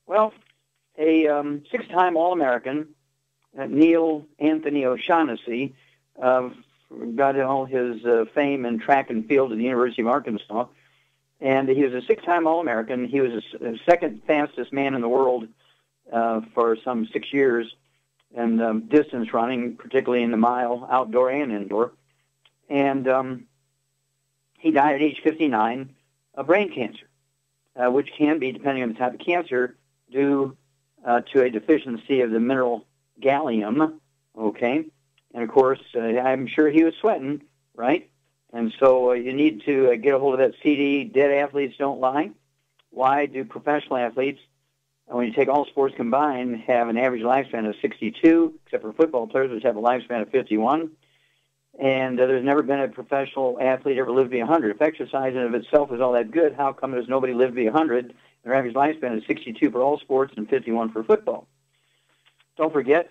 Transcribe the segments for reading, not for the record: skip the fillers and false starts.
Well, a six-time All-American, Neil Anthony O'Shaughnessy, got all his fame in track and field at the University of Arkansas, and he was a six-time All-American. He was the second fastest man in the world for some 6 years in distance running, particularly in the mile, outdoor and indoor. And he died at age 59 of brain cancer, which can be, depending on the type of cancer, due to a deficiency of the mineral gallium, okay? And, of course, I'm sure he was sweating, right? And so you need to get a hold of that CD, Dead Athletes Don't Lie. Why do professional athletes, when you take all sports combined, have an average lifespan of 62, except for football players, which have a lifespan of 51? And there's never been a professional athlete ever lived to be 100. If exercise in of itself is all that good, how come there's nobody lived to be 100? Their average lifespan is 62 for all sports and 51 for football. Don't forget,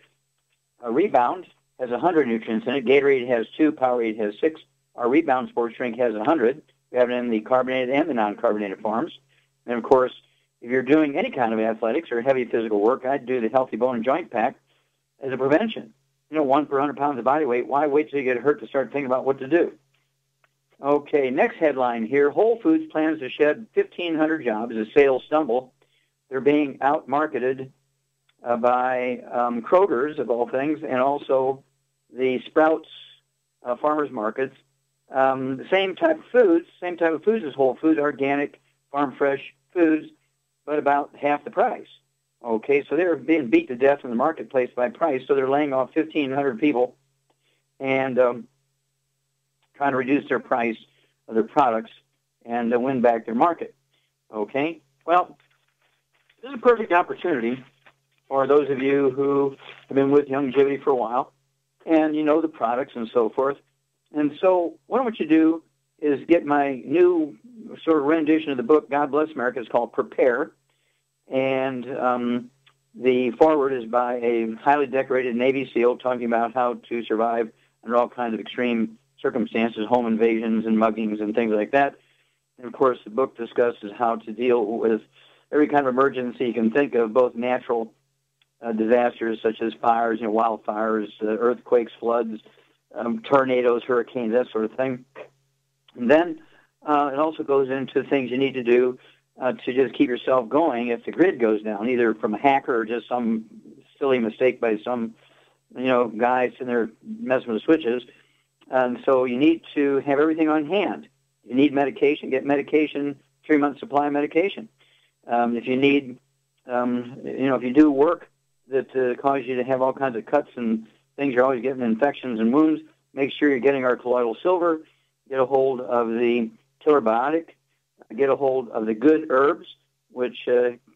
a Rebound has 100 nutrients in it. Gatorade has 2, Powerade has 6. Our Rebound sports drink has 100. We have it in the carbonated and the non-carbonated forms. And, of course, if you're doing any kind of athletics or heavy physical work, I'd do the Healthy Bone and Joint Pack as a prevention. 1 per 100 pounds of body weight. Why wait till you get hurt to start thinking about what to do? Okay, next headline here. Whole Foods plans to shed 1,500 jobs as sales stumble. They're being out-marketed by Kroger's, of all things, and also the Sprouts farmers markets. The same type of foods as Whole Foods, organic, farm-fresh foods, but about half the price. Okay, so they're being beat to death in the marketplace by price, so they're laying off 1,500 people and trying to reduce their price of their products and win back their market. Okay, well, this is a perfect opportunity for those of you who have been with Longevity for a while and you know the products and so forth. And so what I want you to do is get my new sort of rendition of the book, God Bless America. It's called Prepare. And the foreword is by a highly decorated Navy SEAL talking about how to survive under all kinds of extreme circumstances, home invasions and muggings and things like that. And, of course, the book discusses how to deal with every kind of emergency you can think of, both natural disasters such as fires, wildfires, earthquakes, floods, tornadoes, hurricanes, that sort of thing. And then it also goes into things you need to do to just keep yourself going if the grid goes down, either from a hacker or just some silly mistake by some, guy sitting there messing with the switches. And so you need to have everything on hand. You need medication, get medication, 3-month supply of medication. If you need, if you do work that causes you to have all kinds of cuts and things, you're always getting infections and wounds, make sure you're getting our colloidal silver, get a hold of the killer biotic, get a hold of the good herbs, which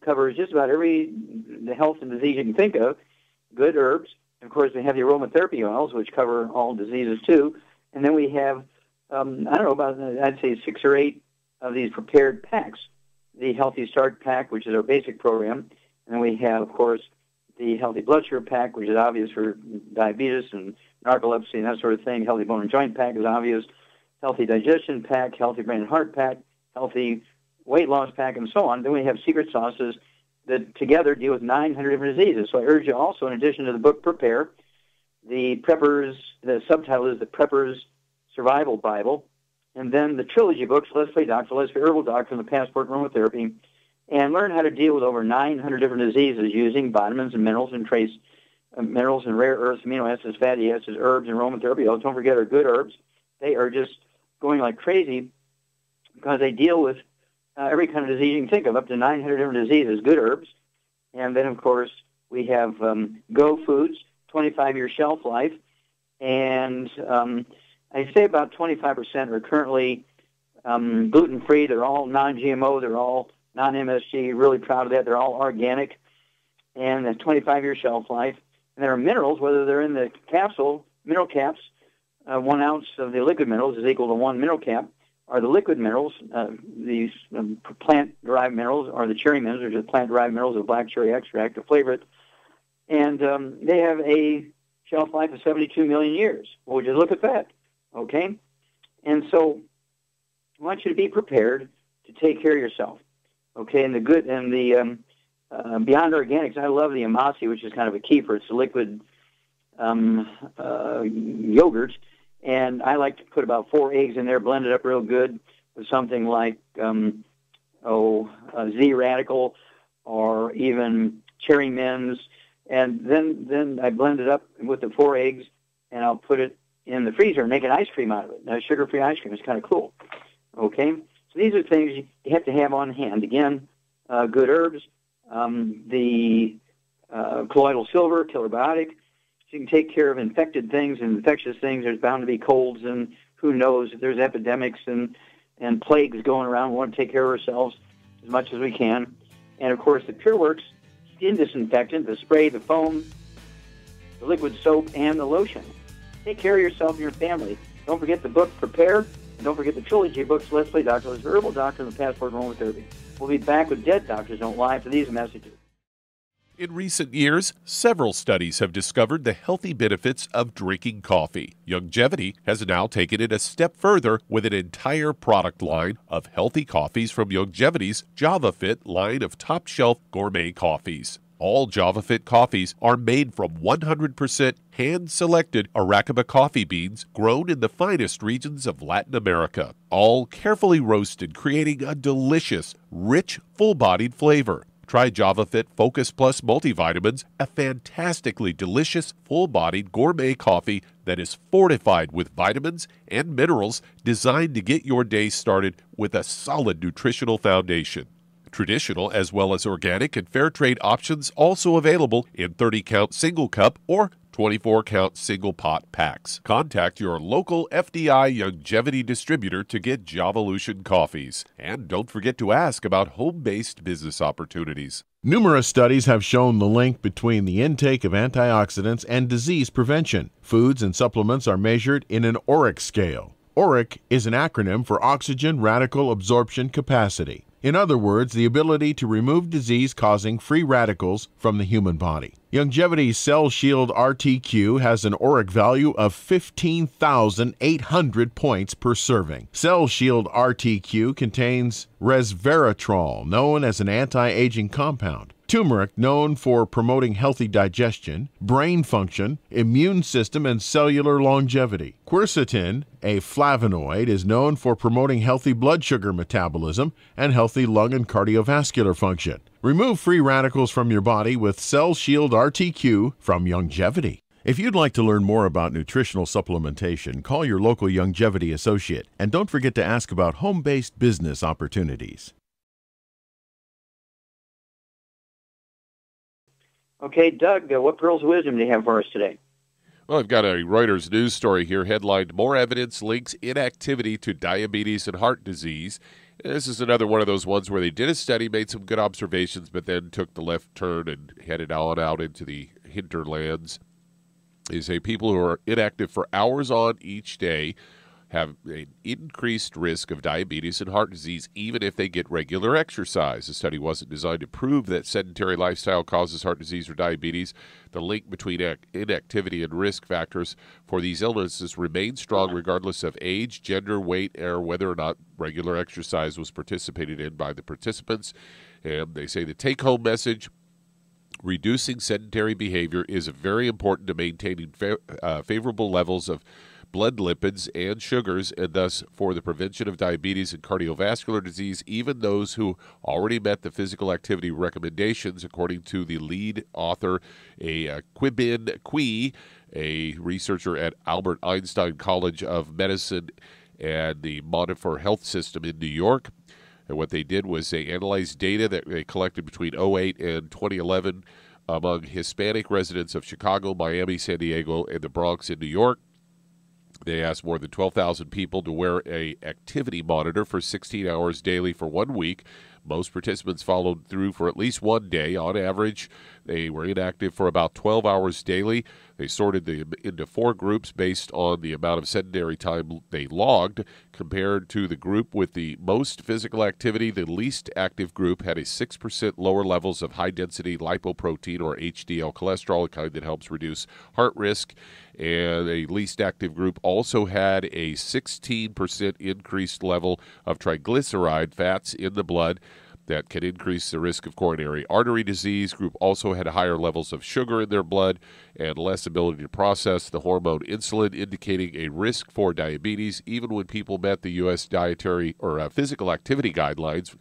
covers just about the health and disease you can think of, good herbs. And of course, we have the aromatherapy oils, which cover all diseases too. And then we have, I'd say 6 or 8 of these prepared packs. The Healthy Start Pack, which is our basic program. And then we have, of course, the Healthy Blood Sugar Pack, which is obvious for diabetes and narcolepsy and that sort of thing. Healthy Bone and Joint Pack is obvious. Healthy Digestion Pack, Healthy Brain and Heart Pack, Healthy Weight Loss Pack, and so on. Then we have secret sauces that together deal with 900 different diseases. So I urge you also, in addition to the book Prepare, the subtitle is The Prepper's Survival Bible, and then the trilogy books, Let's Play Doctor, Let's Play Herbal Doctor, and the Passport to Aromatherapy, and learn how to deal with over 900 different diseases using vitamins and minerals and trace minerals and rare earths, amino acids, fatty acids, herbs, and aromatherapy. Oh, don't forget our good herbs. They are just going like crazy because they deal with every kind of disease you can think of, up to 900 different diseases, good herbs. And then, of course, we have Go Foods, 25-year shelf life. And I say about 25% are currently gluten-free. They're all non-GMO. They're all non-MSG. Really proud of that. They're all organic. And a 25-year shelf life. And there are minerals, whether they're in the capsule, mineral caps, 1 ounce of the liquid minerals is equal to 1 mineral cap, are the liquid minerals, these plant-derived minerals, are the cherry minerals, which are plant-derived minerals of black cherry extract to flavor it. And they have a shelf life of 72 million years. Well, would you look at that? Okay? And so I want you to be prepared to take care of yourself. Okay? And the beyond organics, I love the amasi, which is kind of a kefir. It's a liquid yogurt, and I like to put about 4 eggs in there, blend it up real good with something like Z Radical or even Cherry Mints, and then I blend it up with the 4 eggs, and I'll put it in the freezer and make an ice cream out of it. Now, sugar-free ice cream is kind of cool. Okay, so these are things you have to have on hand. Again, good herbs, the colloidal silver, killer biotic. So you can take care of infected things and infectious things. There's bound to be colds, and who knows if there's epidemics and plagues going around. We want to take care of ourselves as much as we can. And, of course, the PureWorks skin disinfectant, the spray, the foam, the liquid soap, and the lotion. Take care of yourself and your family. Don't forget the book, Prepare, and don't forget the trilogy of books, Let's Play Doctor, the Herbal Doctor, and the Passport Aromatherapy. We'll be back with Dead Doctors Don't Lie for these messages. In recent years, several studies have discovered the healthy benefits of drinking coffee. Longevity has now taken it a step further with an entire product line of healthy coffees from Longevity's JavaFit line of top-shelf gourmet coffees. All JavaFit coffees are made from 100% hand-selected Arabica coffee beans grown in the finest regions of Latin America, all carefully roasted, creating a delicious, rich, full-bodied flavor. Try JavaFit Focus Plus multivitamins, a fantastically delicious, full-bodied gourmet coffee that is fortified with vitamins and minerals designed to get your day started with a solid nutritional foundation. Traditional as well as organic and fair trade options also available in 30-count single cup or 24-count single pot packs. Contact your local FDI Longevity distributor to get Javalution coffees. And don't forget to ask about home-based business opportunities. Numerous studies have shown the link between the intake of antioxidants and disease prevention. Foods and supplements are measured in an ORAC scale. ORAC is an acronym for Oxygen Radical Absorption Capacity. In other words, the ability to remove disease-causing free radicals from the human body. Longevity's Cell Shield RTQ has an ORAC value of 15,800 points per serving. Cell Shield RTQ contains resveratrol, known as an anti-aging compound, turmeric, known for promoting healthy digestion, brain function, immune system, and cellular longevity. Quercetin, a flavonoid, is known for promoting healthy blood sugar metabolism and healthy lung and cardiovascular function. Remove free radicals from your body with Cell Shield RTQ from Longevity. If you'd like to learn more about nutritional supplementation, call your local Longevity associate, and don't forget to ask about home-based business opportunities. Okay, Doug, what pearls of wisdom do you have for us today? Well, I've got a Reuters news story here headlined, More Evidence Links Inactivity to Diabetes and Heart Disease. This is another one of those ones where they did a study, made some good observations, but then took the left turn and headed on out into the hinterlands. They say people who are inactive for hours on each day have an increased risk of diabetes and heart disease even if they get regular exercise. The study wasn't designed to prove that sedentary lifestyle causes heart disease or diabetes. The link between inactivity and risk factors for these illnesses remains strong regardless of age, gender, weight, or whether or not regular exercise was participated in by the participants. And they say the take-home message, reducing sedentary behavior is very important to maintaining favorable levels of blood lipids and sugars, and thus for the prevention of diabetes and cardiovascular disease, even those who already met the physical activity recommendations, according to the lead author, Quibin Qui, a researcher at Albert Einstein College of Medicine and the Monitor Health System in New York. And what they did was they analyzed data that they collected between 2008 and 2011 among Hispanic residents of Chicago, Miami, San Diego, and the Bronx in New York. They asked more than 12,000 people to wear an activity monitor for 16 hours daily for 1 week. Most participants followed through for at least 1 day. On average, they were inactive for about 12 hours daily. They sorted them into 4 groups based on the amount of sedentary time they logged. Compared to the group with the most physical activity, the least active group had a 6% lower levels of high-density lipoprotein, or HDL cholesterol, a kind that helps reduce heart risk. And a least active group also had a 16% increased level of triglyceride fats in the blood. that can increase the risk of coronary artery disease. Group also had higher levels of sugar in their blood and less ability to process the hormone insulin, indicating a risk for diabetes, even when people met the U.S. dietary or physical activity guidelines.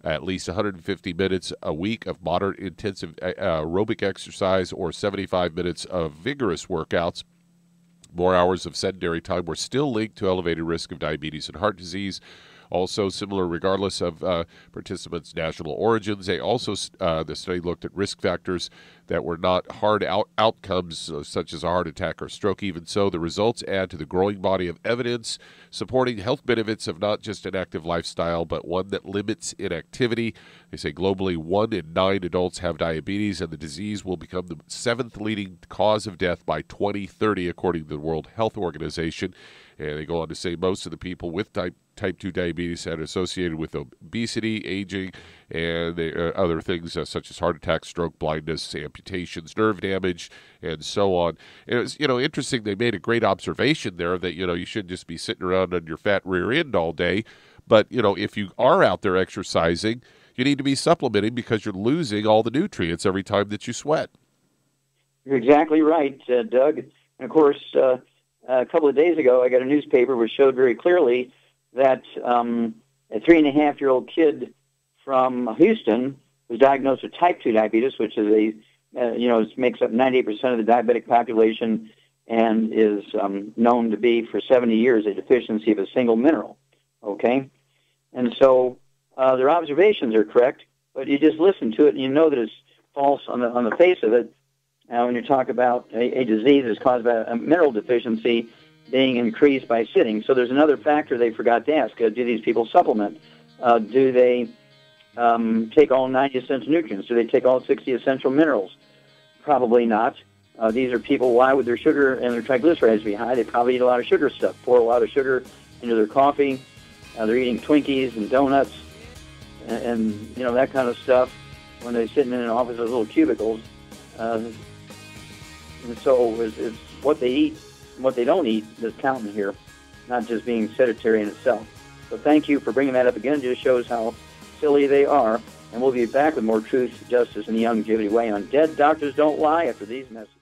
At least 150 minutes a week of moderate intensive aerobic exercise or 75 minutes of vigorous workouts. More hours of sedentary time were still linked to elevated risk of diabetes and heart disease. Also similar regardless of participants' national origins. They also, the study looked at risk factors that were not hard outcomes, such as a heart attack or stroke. Even so, the results add to the growing body of evidence supporting health benefits of not just an active lifestyle, but one that limits inactivity. They say globally 1 in 9 adults have diabetes, and the disease will become the 7th leading cause of death by 2030, according to the World Health Organization. And they go on to say most of the people with type 2 diabetes are associated with obesity, aging, and other things such as heart attack, stroke, blindness, amputations, nerve damage, and so on. And it was, interesting. They made a great observation there that, you shouldn't just be sitting around on your fat rear end all day. But, if you are out there exercising, you need to be supplementing because you're losing all the nutrients every time that you sweat. You're exactly right, Doug. And, of course, a couple of days ago, I got a newspaper which showed very clearly that a 3.5-year-old kid from Houston was diagnosed with type 2 diabetes, which is makes up 98% of the diabetic population and is known to be for 70 years a deficiency of a single mineral. Okay? And so their observations are correct, but you just listen to it and you know that it's false on the face of it. When you talk about a disease that's caused by a mineral deficiency being increased by sitting. So there's another factor they forgot to ask. Do these people supplement? Do they take all 90 essential nutrients? Do they take all 60 essential minerals? Probably not. These are people, why would their sugar and their triglycerides be high? They probably eat a lot of sugar stuff, pour a lot of sugar into their coffee. They're eating Twinkies and donuts and that kind of stuff when they're sitting in an office with little cubicles. And so it's what they eat and what they don't eat that's counting here, not just being sedentary in itself. So thank you for bringing that up again. It just shows how silly they are. And we'll be back with more truth, justice, and the longevity way on Dead Doctors Don't Lie after these messages.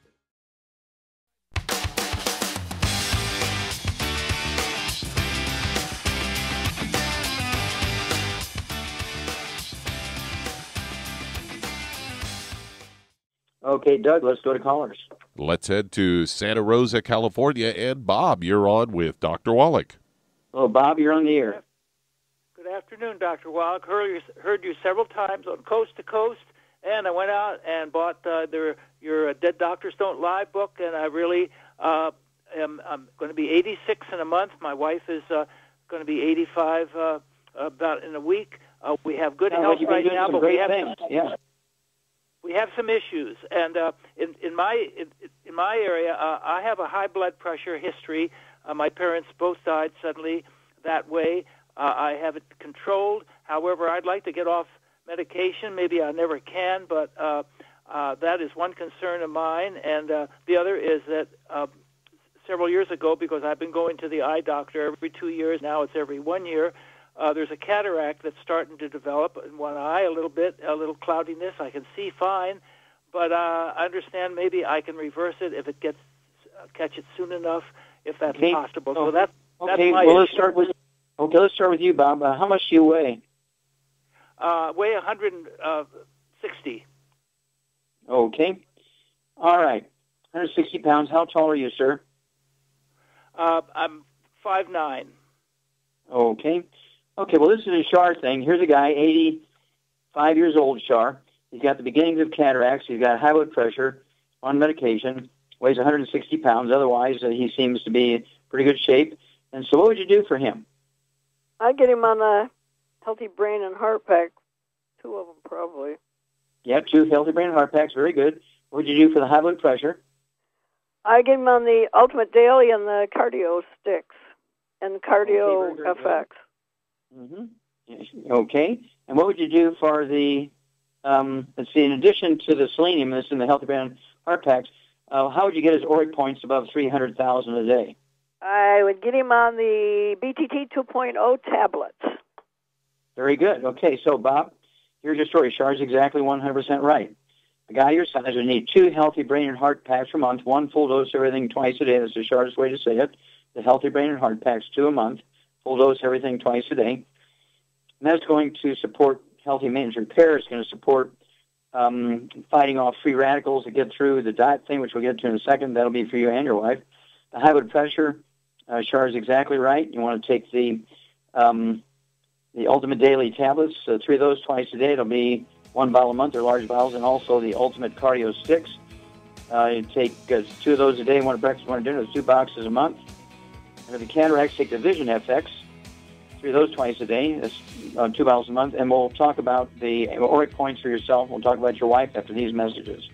Okay, Doug, let's go to callers. Let's head to Santa Rosa, California. And Bob, you're on with Dr. Wallach. Oh, Bob, you're on the air. Good afternoon, Dr. Wallach. Heard you several times on Coast to Coast, and I went out and bought your Dead Doctors Don't Lie book, and I really I'm going to be 86 in a month. My wife is going to be 85 about in a week. We have good health right now, but we have we have some issues. And in my area, I have a high blood pressure history. My parents both died suddenly that way. I have it controlled. However, I'd like to get off medication. Maybe I never can, but that is one concern of mine. And the other is that several years ago, because I've been going to the eye doctor every 2 years, now it's every 1 year, there's a cataract that's starting to develop in one eye, a little cloudiness. I can see fine, but I understand maybe I can reverse it if it catch it soon enough, if that's possible. So that's my issue. Let's start with you, Bob. How much do you weigh? Weigh 160. Okay. All right. 160 pounds. How tall are you, sir? I'm 5'9". Okay. Okay, well, this is a Shar thing. Here's a guy, 85 years old, Shar. He's got the beginnings of cataracts. He's got high blood pressure, on medication, weighs 160 pounds. Otherwise, he seems to be in pretty good shape. And so what would you do for him? I'd get him on a Healthy Brain and Heart Pack, 2 of them probably. Yeah, 2 Healthy Brain and Heart Packs, very good. What would you do for the high blood pressure? I'd get him on the Ultimate Daily and the Cardio Sticks and Cardio FX. Mm-hmm. Okay. And what would you do for the, let's see, in addition to the selenium that's in the Healthy Brain and Heart Packs, how would you get his ORIC points above 300,000 a day? I would get him on the BTT 2.0 tablets. Very good. Okay, so Bob, Here's your story. Char's exactly 100% right. A guy your size would need 2 healthy brain and heart packs per month, 1 full dose of everything twice a day. That's the shortest way to say it. The healthy brain and heart packs, 2 a month, full dose everything twice a day. And that's going to support healthy maintenance repair. It's going to support fighting off free radicals to get through the diet thing, which we'll get to in a second. That'll be for you and your wife. The high blood pressure, Char is exactly right. You want to take the Ultimate Daily tablets, 3 of those twice a day. It'll be 1 bottle a month or large bottles, and also the Ultimate Cardio Sticks. You take 2 of those a day, 1 at breakfast, 1 at dinner. That's 2 boxes a month. And for the cataracts, take the Vision FX, 3 of those twice a day. That's 2 bottles a month. And we'll talk about the auric points for yourself. We'll talk about your wife after these messages.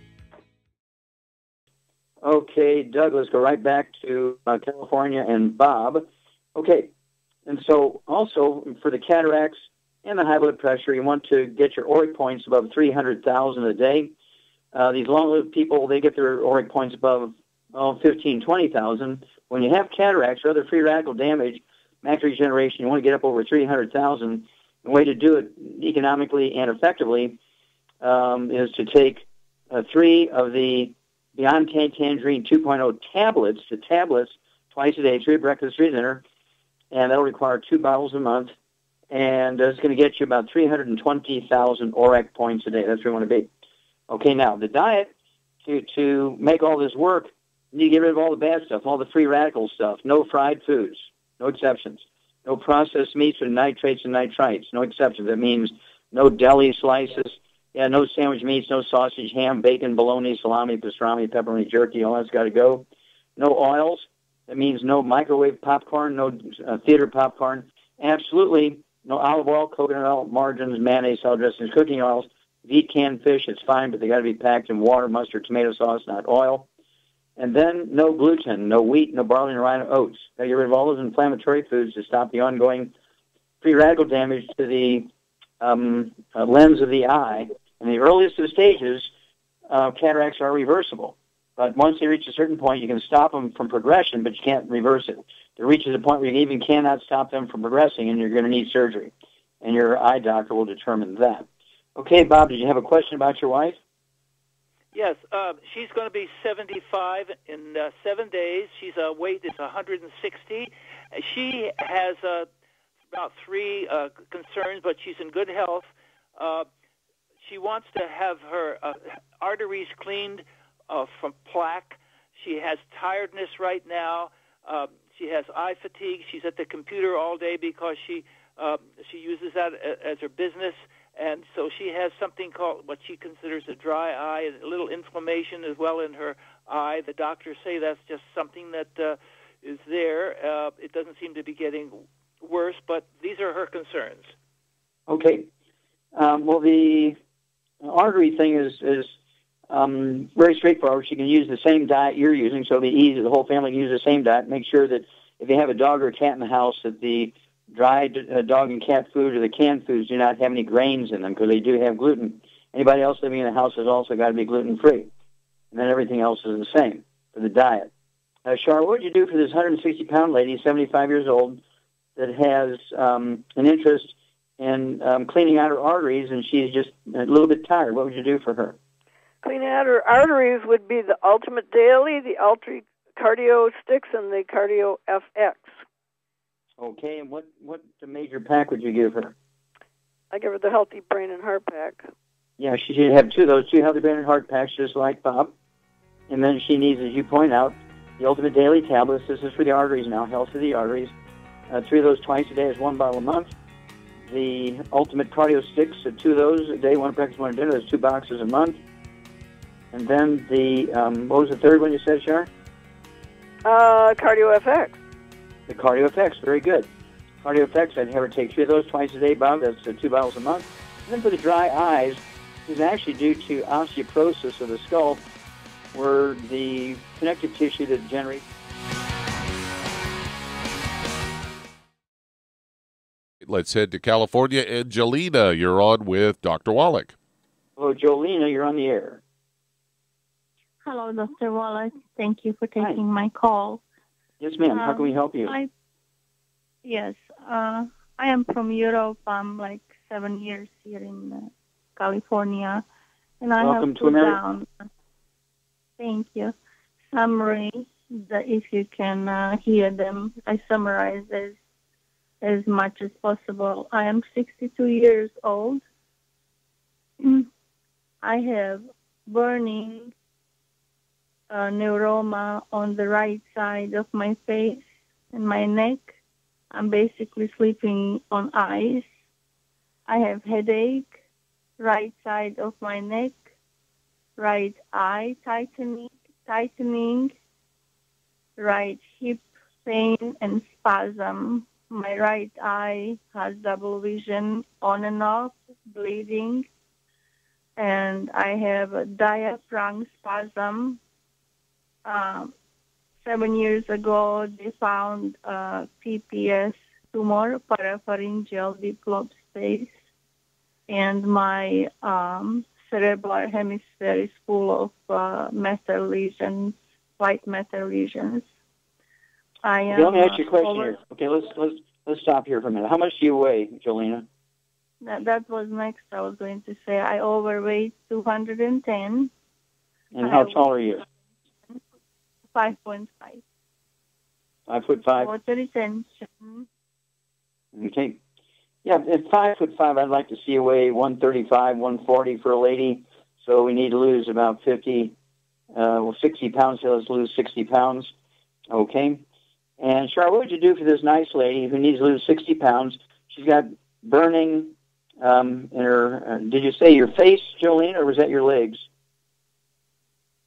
Okay, Doug, let's go right back to California and Bob. Okay, and so also for the cataracts and the high blood pressure, you want to get your auric points above 300,000 a day. These long-lived people, they get their auric points above 15, 20,000. When you have cataracts or other free radical damage, macular degeneration, you want to get up over 300,000. The way to do it economically and effectively is to take 3 of the Beyond Tangerine 2.0 tablets, the tablets, twice a day, 3 at breakfast, 3 at dinner, and that'll require 2 bottles a month, and it's going to get you about 320,000 auric points a day. That's where you want to be. Okay, now, the diet, to make all this work, you need to get rid of all the bad stuff, all the free radical stuff. No fried foods, no exceptions. No processed meats with nitrates and nitrites, no exceptions. That means no deli slices, no sandwich meats, no sausage, ham, bacon, bologna, salami, pastrami, pepperoni, jerky, all that's got to go. No oils. That means no microwave popcorn, no theater popcorn. Absolutely no olive oil, coconut oil, margarines, mayonnaise, salad dressings, cooking oils. If you eat canned fish, it's fine, but they got to be packed in water, mustard, tomato sauce, not oil. And then no gluten, no wheat, no barley, no rye, no oats. Got to get rid of all those inflammatory foods to stop the ongoing free radical damage to the lens of the eye. In the earliest of the stages, cataracts are reversible. But once they reach a certain point, you can stop them from progression, but you can't reverse it. It reaches a point where you even cannot stop them from progressing, and you're going to need surgery. And your eye doctor will determine that. Okay, Bob, did you have a question about your wife? Yes, she's going to be 75 in 7 days. She's weight is 160. She has about 3 concerns, but she's in good health. She wants to have her arteries cleaned from plaque. She has tiredness right now. She has eye fatigue. She's at the computer all day because she uses that as her business. And so she has something called what she considers a dry eye, a little inflammation as well in her eye. The doctors say that's just something that is there. It doesn't seem to be getting worse, but these are her concerns. Okay. Well, the artery thing is very straightforward. She can use the same diet you're using, so it'll be easy. The whole family can use the same diet. Make sure that if you have a dog or a cat in the house, that the dried dog and cat food or the canned foods do not have any grains in them because they do have gluten. Anybody else living in the house has also got to be gluten-free. And then everything else is the same for the diet. Char, what would you do for this 160-pound lady, 75 years old, that has an interest in cleaning out her arteries, and she's just a little bit tired? What would you do for her? Cleaning out her arteries would be the Ultimate Daily, the Ultra Cardio Sticks, and the Cardio FX. Okay, and what major pack would you give her? I give her the Healthy Brain and Heart Pack. Yeah, she should have 2 of those, 2 Healthy Brain and Heart Packs, just like Bob. And then she needs, as you point out, the Ultimate Daily tablets. This is for the arteries now, health of the arteries. 3 of those twice a day is 1 bottle a month. The Ultimate Cardio Sticks, 2 of those a day, 1 at breakfast, 1 at dinner. That's 2 boxes a month. And then the, what was the third one you said, Char? Cardio FX. The Cardio FX, very good. Cardio FX, I'd have her take 3 of those twice a day, Bob. That's 2 bottles a month. And then for the dry eyes, it's actually due to osteoporosis of the skull, where the connective tissue that generates. Let's head to California. Angelina, you're on with Dr. Wallach. Hello, Jolena, you're on the air. Hello, Dr. Wallach. Thank you for taking my call. Yes, ma'am. How can we help you? I am from Europe. I'm like 7 years here in California. And I Welcome have to put America. down, thank you, summary, that if you can hear them, I summarize as much as possible. I am 62 years old. I have burning neuroma on the right side of my face and my neck. I'm basically sleeping on ice. I have headache, right side of my neck, right eye tightening, right hip pain and spasm. My right eye has double vision on and off, bleeding, and I have a diaphragm spasm. 7 years ago, they found a PPS tumor, parapharyngeal deep lobe space, and my cerebral hemisphere is full of metal lesions, white metal lesions. Okay, let me ask you a question here. Okay, let's stop here for a minute. How much do you weigh, Jolena? That was next. I was going to say I overweight 210. And how tall are you? 5.5. 5'5". Water retention. Okay. Yeah, at 5'5", I'd like to see you weigh 135, 140 for a lady. So we need to lose about 60 pounds. So let's lose 60 pounds. Okay. And Char, what would you do for this nice lady who needs to lose 60 pounds? She's got burning in her. Did you say your face, Jolene, or was that your legs?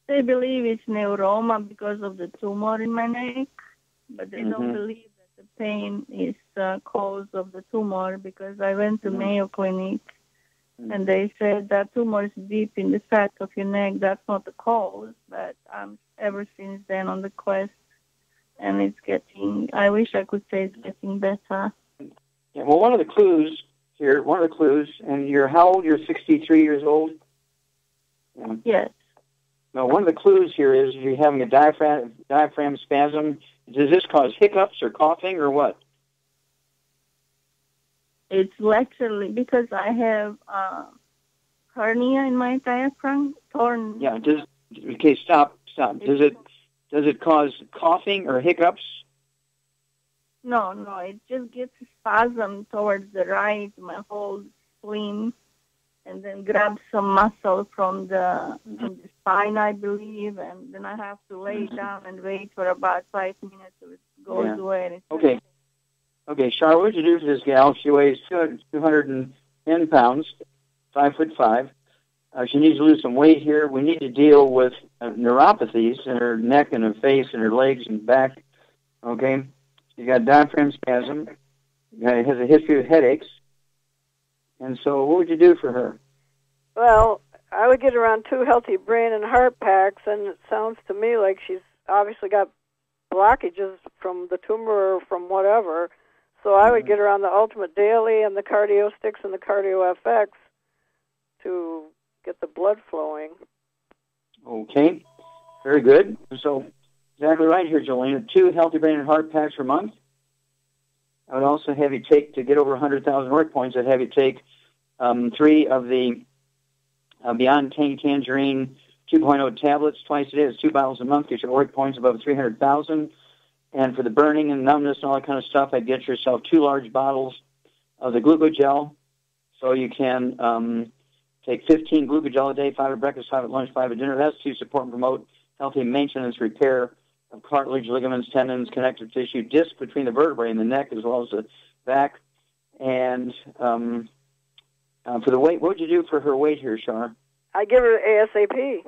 They believe it's neuroma because of the tumor in my neck, but they don't believe that the pain is the cause of the tumor, because I went to Mayo Clinic and they said that tumor is deep in the fat of your neck. That's not the cause, but I'm ever since then on the quest, and it's getting, I wish I could say it's getting better. Yeah, well, one of the clues, and you're how old? You're 63 years old? Yeah. Yes. Now, one of the clues here is you're having a diaphragm spasm. Does this cause hiccups or coughing or what? It's literally because I have hernia in my diaphragm, torn. Yeah. Okay, stop. Does it cause coughing or hiccups? No, it just gets a spasm towards the right, my whole spleen, and then grabs some muscle from the spine, I believe, and then I have to lay down and wait for about 5 minutes so it goes away. Okay. Okay, Char, what would you do for this gal? She weighs 210 pounds, 5'5". She needs to lose some weight here. We need to deal with neuropathies in her neck and her face and her legs and back. Okay? She got diaphragm spasm. Has a history of headaches. And so what would you do for her? Well, I would get her on 2 healthy brain and heart packs, and it sounds to me like she's obviously got blockages from the tumor or from whatever. So I would get her on the Ultimate Daily and the Cardio Sticks and the Cardio FX to get the blood flowing. Okay, very good. So exactly right here, Jolena. 2 healthy brain and heart packs per month. I would also have you take, to get over 100,000 work points, I'd have you take 3 of the Beyond Tangerine 2.0 tablets twice a day. It's 2 bottles a month. Get your work points above 300,000. And for the burning and numbness and all that kind of stuff, I'd get yourself 2 large bottles of the glucogel. So you can take 15 glucogel a day, 5 at breakfast, 5 at lunch, 5 at dinner. That's to support and promote healthy maintenance, repair of cartilage, ligaments, tendons, connective tissue, disc between the vertebrae and the neck as well as the back. And for the weight, what would you do for her weight here, Char? I give her ASAP.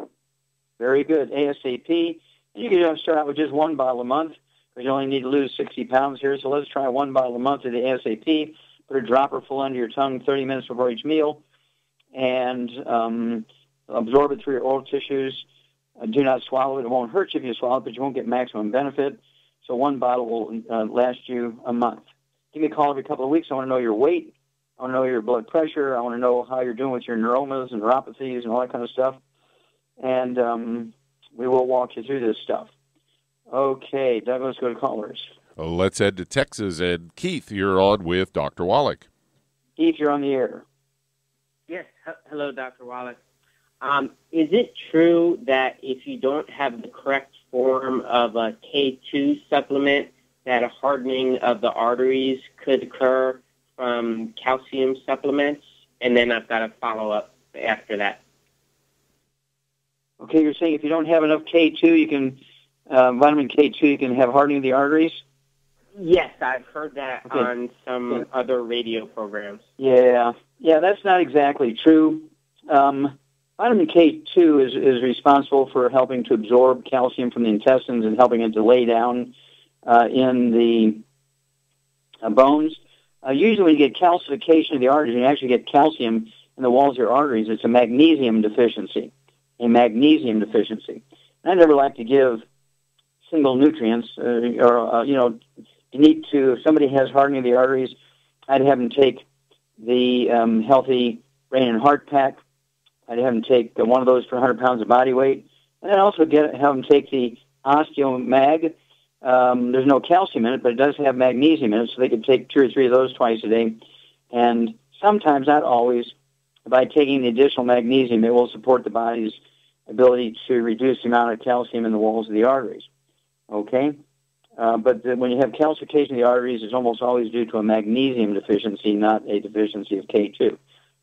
Very good, ASAP. And you can start out with just 1 bottle a month, because you only need to lose 60 pounds here. So let's try 1 bottle a month of the ASAP. Put a dropper full under your tongue 30 minutes before each meal, and absorb it through your oral tissues. Do not swallow it. It won't hurt you if you swallow it, but you won't get maximum benefit. So 1 bottle will last you a month. Give me a call every couple of weeks. I want to know your weight. I want to know your blood pressure. I want to know how you're doing with your neuromas and neuropathies and all that kind of stuff. And we will walk you through this stuff. Okay, Doug, let's go to callers. Let's head to Texas. And Keith, you're on with Dr. Wallach. Keith, you're on the air. Yes. Hello, Dr. Wallach. Is it true that if you don't have the correct form of a K2 supplement, that a hardening of the arteries could occur from calcium supplements? And then I've got a follow-up after that. Okay, you're saying if you don't have enough K2, you can vitamin K2, you can have hardening of the arteries? Yes, I've heard that on some other radio programs. Yeah, that's not exactly true. Vitamin K2 is responsible for helping to absorb calcium from the intestines and helping it to lay down in the bones. Usually when you get calcification of the arteries, you actually get calcium in the walls of your arteries. It's a magnesium deficiency. And I never like to give single nutrients, you need to, if somebody has hardening of the arteries, I'd have them take the healthy brain and heart pack. I'd have them take one of those for 100 pounds of body weight. And then also have them take the OsteoMag. There's no calcium in it, but it does have magnesium in it, so they could take 2 or 3 of those twice a day. And sometimes, not always, by taking the additional magnesium, it will support the body's ability to reduce the amount of calcium in the walls of the arteries. Okay? But when you have calcification of the arteries, it's almost always due to a magnesium deficiency, not a deficiency of K2.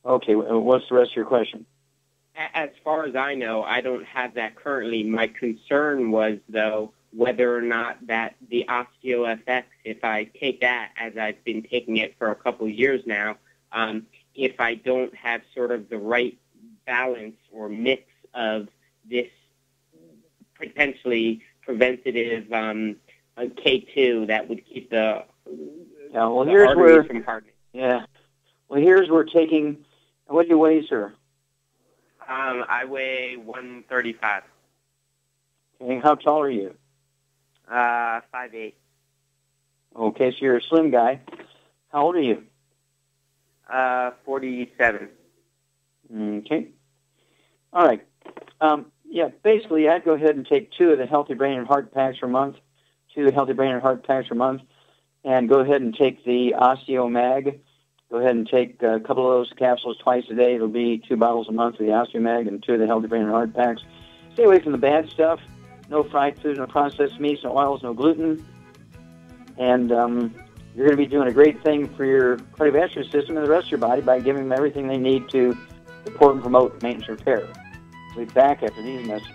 Okay, what's the rest of your question? As far as I know, I don't have that currently. My concern was, though, whether or not that the OsteoFX, if I take that as I've been taking it for a couple of years now, if I don't have sort of the right balance or mix of this potentially preventative K2 that would keep the arteries from hardening. Yeah. Well, here's where taking, what do you weigh, sir? I weigh 135. Okay, how tall are you? 5'8". Okay, so you're a slim guy. How old are you? 47. Okay. All right. Basically, I'd go ahead and take 2 of the Healthy Brain and Heart Packs per month, and go ahead and take the OsteoMag. Go ahead and take a couple of those capsules twice a day. It'll be 2 bottles a month of the OsteoMag and 2 of the Healthy Brain and Heart Packs. Stay away from the bad stuff. No fried food, no processed meats, no oils, no gluten. And you're going to be doing a great thing for your cardiovascular system and the rest of your body by giving them everything they need to support and promote maintenance and repair. We'll be back after these messages.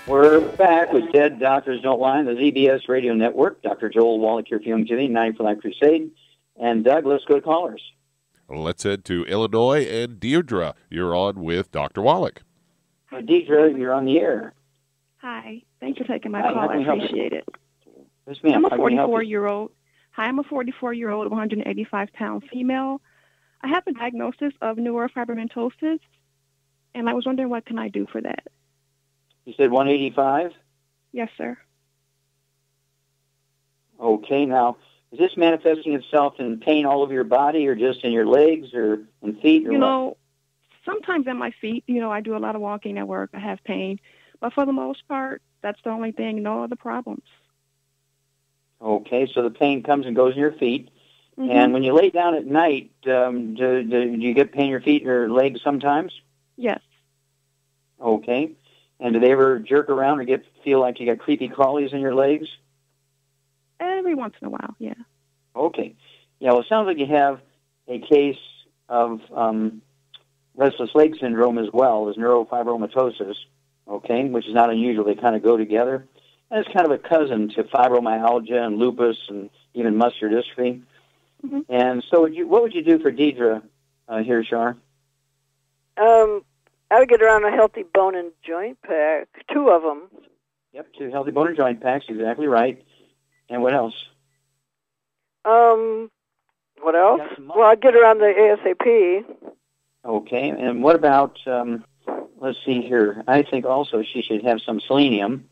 We're back with Dead Doctors Don't Lie on the ZBS Radio Network. Dr. Joel Wallach here for Youngevity, 9 for Life Crusade. And Doug, let's go to callers. Let's head to Illinois, and Diedra, you're on with Dr. Wallach. Diedra, you're on the air. Hi. Thanks for taking my call. I appreciate it. Yes, ma'am. I'm a 44-year-old. Hi, I'm a 44-year-old, 185-pound female. I have a diagnosis of neurofibromatosis, and I was wondering what can I do for that? You said 185? Yes, sir. Okay, now, is this manifesting itself in pain all over your body or just in your legs or in feet? Or sometimes in my feet. I do a lot of walking at work. I have pain. But for the most part, that's the only thing, no other problems. Okay, so the pain comes and goes in your feet. Mm-hmm. And when you lay down at night, do you get pain in your feet or legs sometimes? Yes. Okay. And do they ever jerk around or feel like you got creepy crawlies in your legs? Every once in a while, yeah. Okay. Yeah, well, it sounds like you have a case of restless leg syndrome as well as neurofibromatosis, okay, which is not unusual. They kind of go together. And it's kind of a cousin to fibromyalgia and lupus and even muscular dystrophy. Mm-hmm. And so what would you do for Diedra here, Shar? I would get around a healthy bone and joint pack, 2 of them. Yep, 2 healthy bone and joint packs, exactly right. And what else? What else? Well, I'd get her on the ASAP. Okay, and what about, let's see here, I think also she should have some selenium.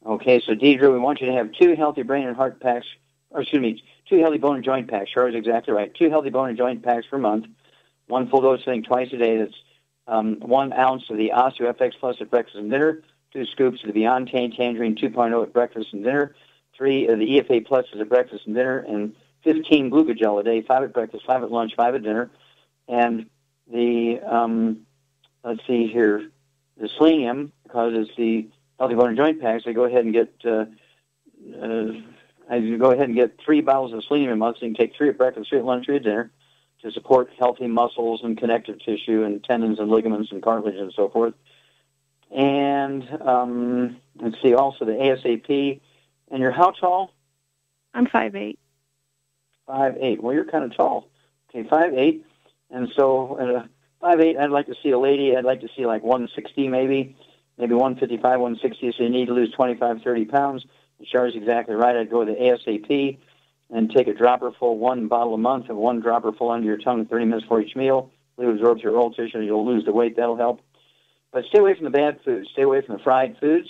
Okay, so Diedra, we want you to have 2 healthy brain and heart packs, or excuse me, 2 healthy bone and joint packs. Charlotte's exactly right. 2 healthy bone and joint packs per month. 1 full dose thing twice a day. That's 1 ounce of the OsteoFX Plus at breakfast and dinner. 2 scoops of the Beyond Tangerine 2.0 at breakfast and dinner. 3 of the EFA Plus at breakfast and dinner. And 15 glucogel a day, 5 at breakfast, 5 at lunch, 5 at dinner. And the, let's see here, the selenium, because it's the healthy bone and joint packs, I go ahead and get, I go ahead and get 3 bottles of selenium a month. So you can take 3 at breakfast, 3 at lunch, 3 at dinner to support healthy muscles and connective tissue and tendons and ligaments and cartilage and so forth. And let's see, also the ASAP. And you're how tall? I'm 5'8". 5'8". Well, you're kind of tall. Okay, 5'8". And so 5'8", I'd like to see a lady. I'd like to see like 160 maybe 155, 160. So you need to lose 25, 30 pounds. Char's exactly right. I'd go with the ASAP and take a dropper full, 1 bottle a month, and 1 dropper full under your tongue 30 minutes before each meal. It absorbs your oral tissue. You'll lose the weight. That'll help. But stay away from the bad foods. Stay away from the fried foods.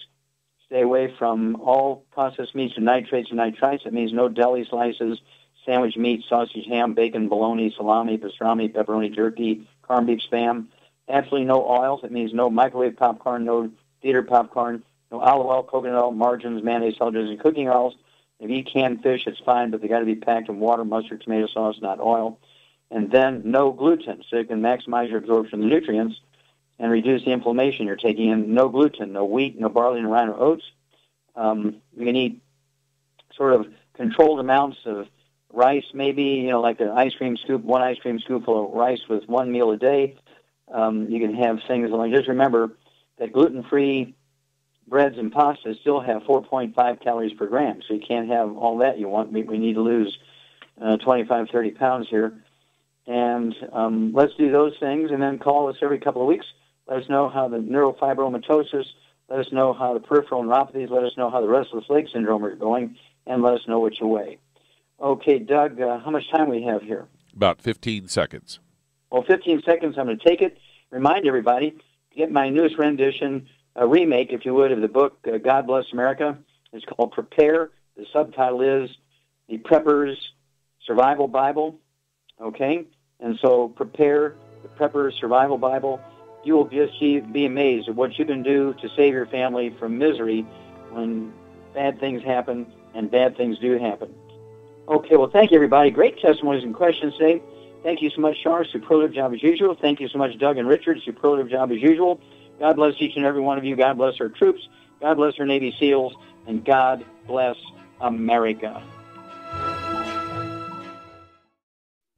Stay away from all processed meats and nitrates and nitrites. That means no deli slices, sandwich meat, sausage, ham, bacon, bologna, salami, pastrami, pepperoni, turkey, corned beef, spam. Absolutely no oils. That means no microwave popcorn, no theater popcorn, no olive oil, coconut oil, margarines, mayonnaise, salad and cooking oils. If you eat canned fish, it's fine, but they got to be packed in water, mustard, tomato sauce, not oil. And then no gluten, so you can maximize your absorption of the nutrients and reduce the inflammation you're taking in. No gluten, no wheat, no barley, no rye, no oats. You can eat sort of controlled amounts of rice, maybe, like an ice cream scoop, 1 ice cream scoopful of rice with 1 meal a day. You can have things like, just remember that gluten-free breads and pastas still have 4.5 calories per gram, so you can't have all that you want. We need to lose 25, 30 pounds here. And let's do those things, and then call us every couple of weeks. Let us know how the neurofibromatosis, let us know how the peripheral neuropathies, let us know how the restless leg syndrome are going, and let us know what you weigh. Okay, Doug, how much time we have here? About 15 seconds. Well, 15 seconds, I'm going to take it. Remind everybody, get my newest rendition, a remake, if you would, of the book, God Bless America. It's called Prepare. The subtitle is The Prepper's Survival Bible. Okay? And so Prepare, the Prepper's Survival Bible. You will just be amazed at what you can do to save your family from misery when bad things happen, and bad things do happen. Okay, well, thank you, everybody. Great testimonies and questions today. Thank you so much, Char. Superlative job as usual. Thank you so much, Doug and Richard. Superlative job as usual. God bless each and every one of you. God bless our troops. God bless our Navy SEALs. And God bless America.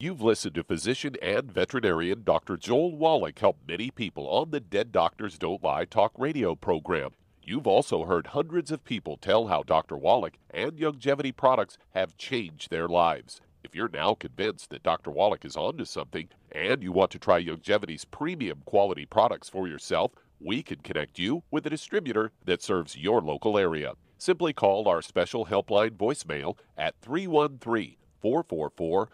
You've listened to physician and veterinarian Dr. Joel Wallach help many people on the Dead Doctors Don't Lie talk radio program. You've also heard hundreds of people tell how Dr. Wallach and Youngevity products have changed their lives. If you're now convinced that Dr. Wallach is onto something and you want to try Youngevity's premium quality products for yourself, we can connect you with a distributor that serves your local area. Simply call our special helpline voicemail at 313-444-3463.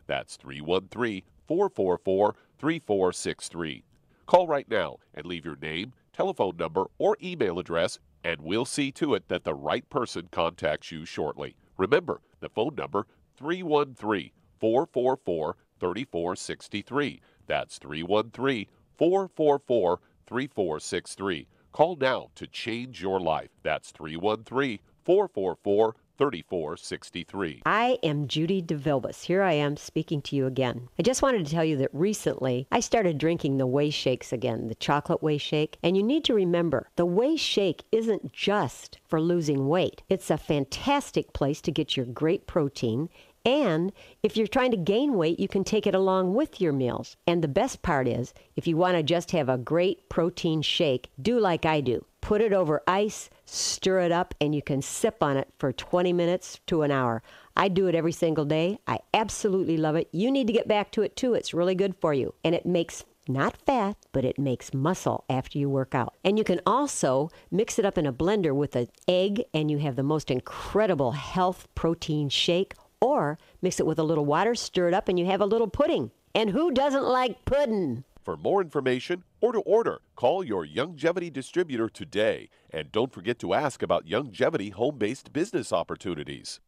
That's 313-444-3463. Call right now and leave your name, telephone number, or email address, and we'll see to it that the right person contacts you shortly. Remember, the phone number, 313-444-3463. That's 313-444-3463. Call now to change your life. That's 313-444-3463. I am Judy DeVilbus. Here I am speaking to you again. I just wanted to tell you that recently I started drinking the Whey Shakes again, the chocolate Whey Shake. And you need to remember, the Whey Shake isn't just for losing weight. It's a fantastic place to get your great protein. And if you're trying to gain weight, you can take it along with your meals. And the best part is, if you want to just have a great protein shake, do like I do. Put it over ice, stir it up, and you can sip on it for 20 minutes to an hour. I do it every single day. I absolutely love it. You need to get back to it too. It's really good for you. And it makes not fat, but it makes muscle after you work out. And you can also mix it up in a blender with an egg, and you have the most incredible health protein shake, or mix it with a little water, stir it up, and you have a little pudding. And who doesn't like pudding? For more information or to order, call your Youngevity distributor today. And don't forget to ask about Youngevity home-based business opportunities.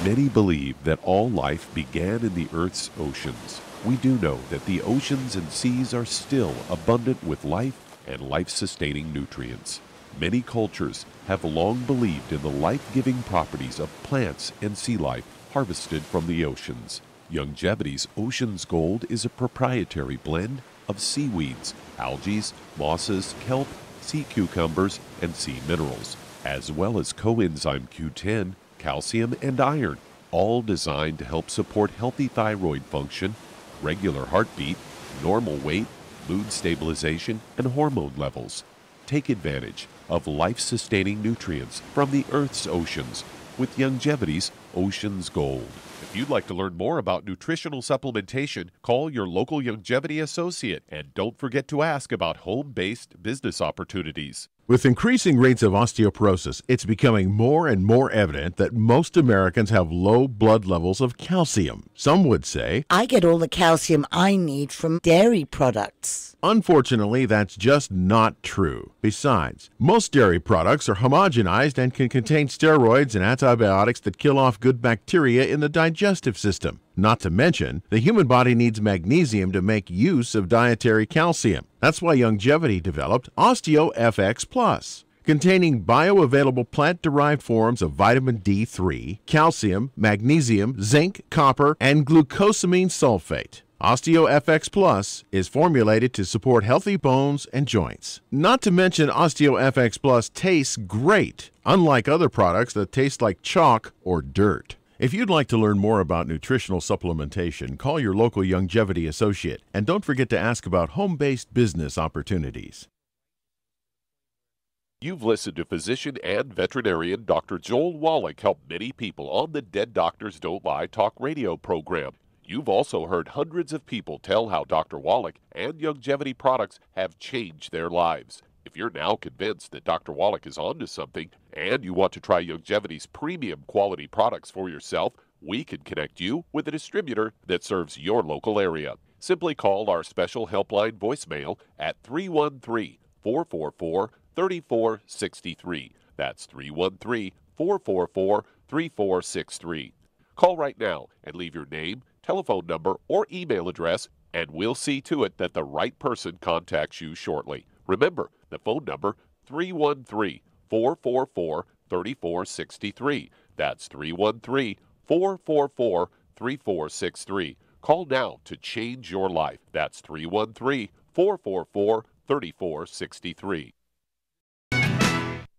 Many believe that all life began in the Earth's oceans. We do know that the oceans and seas are still abundant with life and life-sustaining nutrients. Many cultures have long believed in the life-giving properties of plants and sea life harvested from the oceans. Youngevity's Ocean's Gold is a proprietary blend of seaweeds, algae, mosses, kelp, sea cucumbers, and sea minerals, as well as coenzyme Q10, calcium, and iron, all designed to help support healthy thyroid function, regular heartbeat, normal weight, mood stabilization, and hormone levels. Take advantage of life-sustaining nutrients from the Earth's oceans with Youngevity's Ocean's Gold. If you'd like to learn more about nutritional supplementation, call your local Youngevity associate, and don't forget to ask about home-based business opportunities. With increasing rates of osteoporosis, it's becoming more and more evident that most Americans have low blood levels of calcium. Some would say, I get all the calcium I need from dairy products. Unfortunately, that's just not true. Besides, most dairy products are homogenized and can contain steroids and antibiotics that kill off good bacteria in the digestive system. Not to mention, the human body needs magnesium to make use of dietary calcium. That's why Youngevity developed OsteoFX Plus, containing bioavailable plant-derived forms of vitamin D3, calcium, magnesium, zinc, copper, and glucosamine sulfate. OsteoFX Plus is formulated to support healthy bones and joints. Not to mention, OsteoFX Plus tastes great, unlike other products that taste like chalk or dirt. If you'd like to learn more about nutritional supplementation, call your local Youngevity associate, and don't forget to ask about home-based business opportunities. You've listened to physician and veterinarian Dr. Joel Wallach help many people on the Dead Doctors Don't Lie talk radio program. You've also heard hundreds of people tell how Dr. Wallach and Youngevity products have changed their lives. If you're now convinced that Dr. Wallach is onto something and you want to try Youngevity's premium quality products for yourself, we can connect you with a distributor that serves your local area. Simply call our special helpline voicemail at 313-444-3463. That's 313-444-3463. Call right now and leave your name, telephone number, or email address, and we'll see to it that the right person contacts you shortly. Remember, the phone number, 313-444-3463. That's 313-444-3463. Call now to change your life. That's 313-444-3463.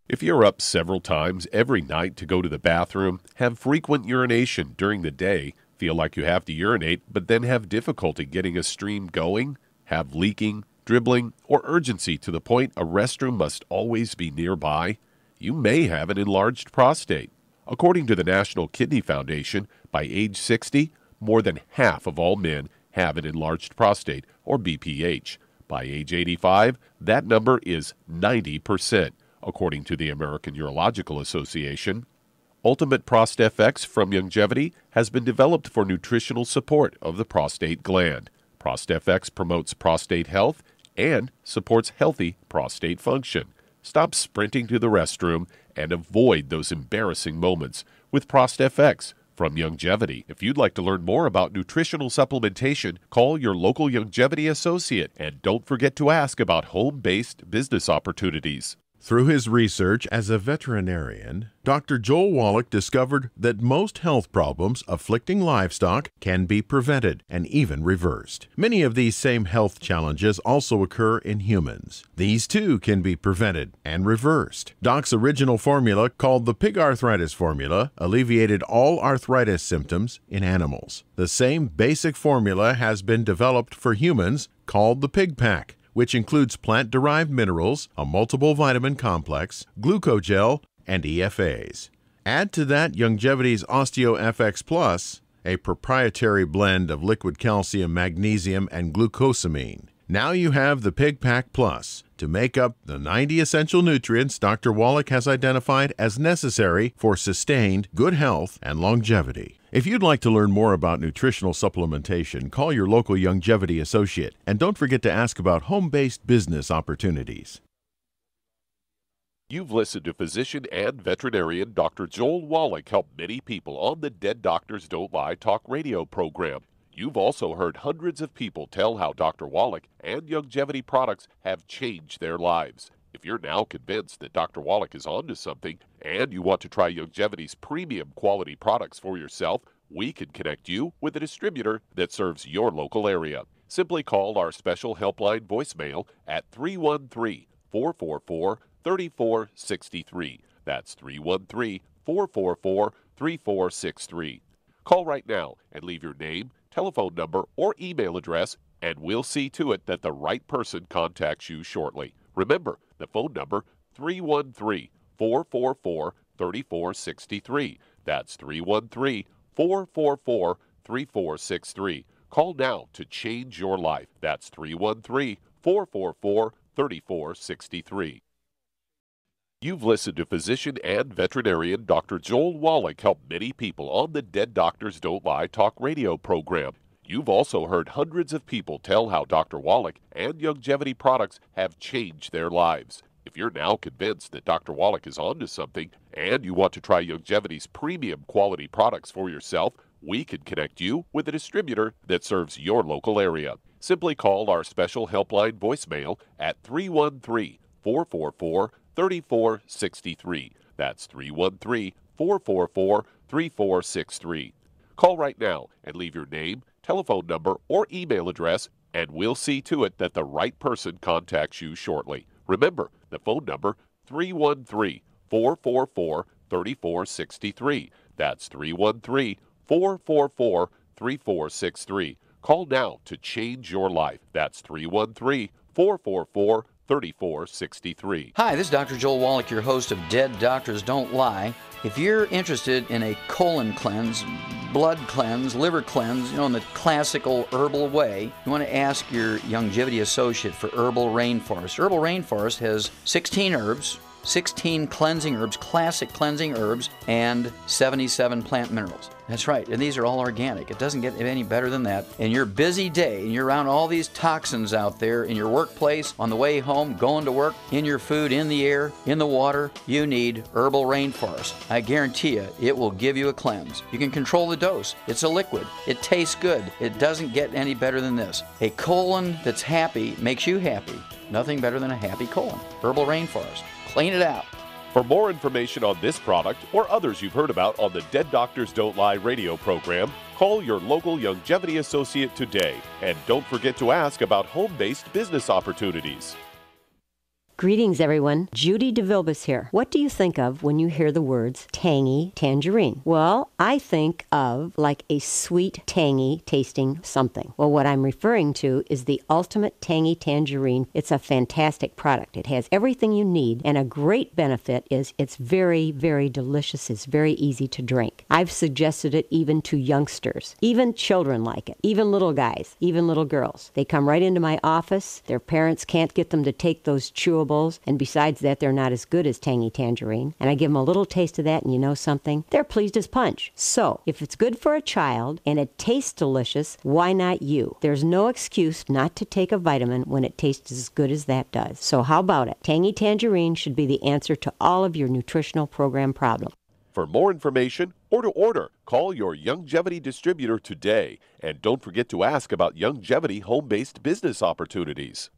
If you're up several times every night to go to the bathroom, have frequent urination during the day, feel like you have to urinate but then have difficulty getting a stream going, have leaking, dribbling, or urgency to the point a restroom must always be nearby, you may have an enlarged prostate. According to the National Kidney Foundation, by age 60, more than half of all men have an enlarged prostate, or BPH. By age 85, that number is 90%, according to the American Urological Association. Ultimate Prost FX from Youngevity has been developed for nutritional support of the prostate gland. Prost FX promotes prostate health and supports healthy prostate function. Stop sprinting to the restroom and avoid those embarrassing moments with Prost FX from Youngevity. If you'd like to learn more about nutritional supplementation, call your local Youngevity associate and don't forget to ask about home-based business opportunities. Through his research as a veterinarian, Dr. Joel Wallach discovered that most health problems afflicting livestock can be prevented and even reversed. Many of these same health challenges also occur in humans. These too can be prevented and reversed. Doc's original formula, called the pig arthritis formula, alleviated all arthritis symptoms in animals. The same basic formula has been developed for humans, called the Pig Pack, which includes plant-derived minerals, a multiple vitamin complex, glucogel, and EFAs. Add to that Youngevity's OsteoFX Plus, a proprietary blend of liquid calcium, magnesium, and glucosamine. Now you have the Pig Pack Plus to make up the 90 essential nutrients Dr. Wallach has identified as necessary for sustained good health and longevity. If you'd like to learn more about nutritional supplementation, call your local Youngevity associate, and don't forget to ask about home-based business opportunities. You've listened to physician and veterinarian Dr. Joel Wallach help many people on the Dead Doctors Don't Lie talk radio program. You've also heard hundreds of people tell how Dr. Wallach and Youngevity products have changed their lives. If you're now convinced that Dr. Wallach is onto something and you want to try Youngevity's premium quality products for yourself, we can connect you with a distributor that serves your local area. Simply call our special helpline voicemail at 313-444-3463. That's 313-444-3463. Call right now and leave your name, telephone number, or email address, and we'll see to it that the right person contacts you shortly. Remember, the phone number, 313-444-3463. That's 313-444-3463. Call now to change your life. That's 313-444-3463. You've listened to physician and veterinarian Dr. Joel Wallach help many people on the Dead Doctors Don't Lie talk radio program. You've also heard hundreds of people tell how Dr. Wallach and Youngevity products have changed their lives. If you're now convinced that Dr. Wallach is onto something and you want to try Youngevity's premium quality products for yourself, we can connect you with a distributor that serves your local area. Simply call our special helpline voicemail at 313-444-3463. That's 313-444-3463. Call right now and leave your name, telephone number, or email address, and we'll see to it that the right person contacts you shortly. Remember, the phone number, 313-444-3463. That's 313-444-3463. Call now to change your life. That's 313-444-3463. Hi, this is Dr. Joel Wallach, your host of Dead Doctors Don't Lie. If you're interested in a colon cleanse, blood cleanse, liver cleanse, in the classical herbal way, you want to ask your Youngevity associate for Herbal Rainforest. Herbal Rainforest has 16 herbs, 16 cleansing herbs, classic cleansing herbs, and 77 plant minerals. That's right, and these are all organic. It doesn't get any better than that. In your busy day, and you're around all these toxins out there, in your workplace, on the way home, going to work, in your food, in the air, in the water, you need Herbal Rainforest. I guarantee you, it will give you a cleanse. You can control the dose. It's a liquid. It tastes good. It doesn't get any better than this. A colon that's happy makes you happy. Nothing better than a happy colon. Herbal Rainforest. Clean it out. For more information on this product or others you've heard about on the Dead Doctors Don't Lie radio program, call your local Youngevity associate today. And don't forget to ask about home-based business opportunities. Greetings, everyone. Judy DeVilbus here. What do you think of when you hear the words tangy tangerine? Well, I think of like a sweet, tangy tasting something. Well, what I'm referring to is the Ultimate Tangy Tangerine. It's a fantastic product. It has everything you need, and a great benefit is it's very, very delicious. It's very easy to drink. I've suggested it even to youngsters. Even children like it. Even little guys. Even little girls. They come right into my office. Their parents can't get them to take those chewables, and besides that, they're not as good as Tangy Tangerine. And I give them a little taste of that, and you know something? They're pleased as punch. So, if it's good for a child and it tastes delicious, why not you? There's no excuse not to take a vitamin when it tastes as good as that does. So how about it? Tangy Tangerine should be the answer to all of your nutritional program problems. For more information or to order, call your Youngevity distributor today. And don't forget to ask about Youngevity home-based business opportunities.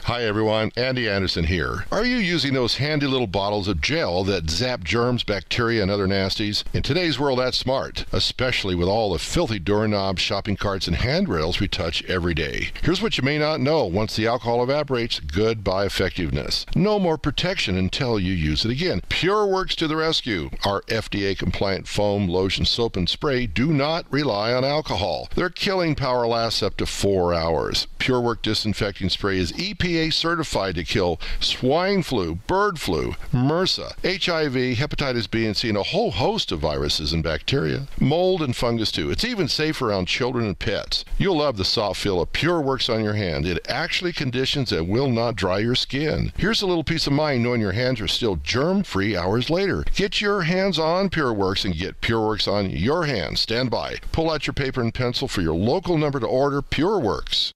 Hi everyone, Andy Anderson here. Are you using those handy little bottles of gel that zap germs, bacteria, and other nasties? In today's world, that's smart, especially with all the filthy doorknobs, shopping carts, and handrails we touch every day. Here's what you may not know. Once the alcohol evaporates, goodbye effectiveness. No more protection until you use it again. PureWorks to the rescue. Our FDA-compliant foam, lotion, soap, and spray do not rely on alcohol. Their killing power lasts up to 4 hours. PureWorks disinfecting spray is EPA certified to kill swine flu, bird flu, MRSA, HIV, hepatitis B and C, and a whole host of viruses and bacteria. Mold and fungus too. It's even safe around children and pets. You'll love the soft feel of PureWorks on your hand. It actually conditions and will not dry your skin. Here's a little peace of mind knowing your hands are still germ-free hours later. Get your hands on PureWorks and get PureWorks on your hands. Stand by. Pull out your paper and pencil for your local number to order. PureWorks.